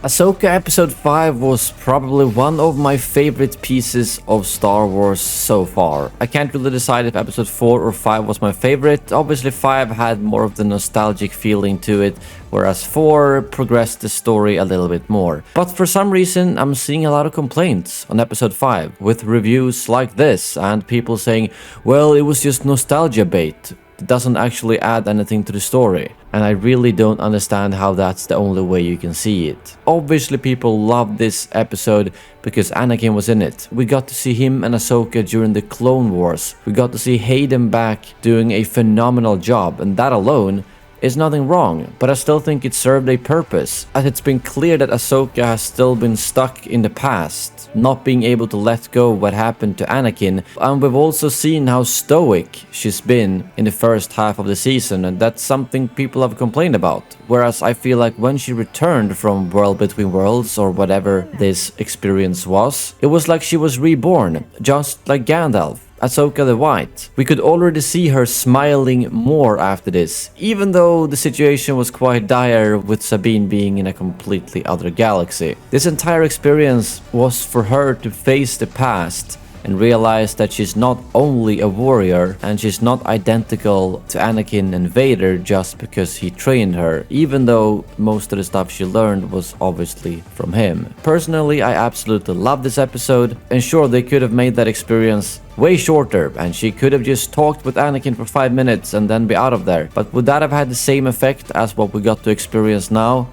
Ahsoka Episode 5 was probably one of my favorite pieces of Star Wars so far. I can't really decide if Episode 4 or 5 was my favorite. Obviously 5 had more of the nostalgic feeling to it, whereas 4 progressed the story a little bit more. But for some reason I'm seeing a lot of complaints on Episode 5, with reviews like this and people saying, well, it was just nostalgia bait. It doesn't actually add anything to the story, and I really don't understand how that's the only way you can see it. Obviously people love this episode because Anakin was in it. We got to see him and Ahsoka during the Clone Wars. We got to see Hayden back doing a phenomenal job, and that alone is nothing wrong, but I still think it served a purpose, as it's been clear that Ahsoka has still been stuck in the past, not being able to let go what happened to Anakin, and we've also seen how stoic she's been in the first half of the season, and that's something people have complained about. Whereas I feel like when she returned from World Between Worlds, or whatever this experience was, it was like she was reborn, just like Gandalf. Ahsoka the White. We could already see her smiling more after this, even though the situation was quite dire with Sabine being in a completely other galaxy. This entire experience was for her to face the past and realize that she's not only a warrior, and she's not identical to Anakin and Vader just because he trained her, even though most of the stuff she learned was obviously from him. Personally, I absolutely love this episode, and sure, they could have made that experience way shorter, and she could have just talked with Anakin for 5 minutes and then be out of there. But would that have had the same effect as what we got to experience now?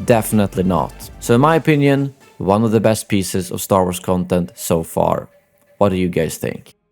Definitely not. So in my opinion, one of the best pieces of Star Wars content so far. What do you guys think?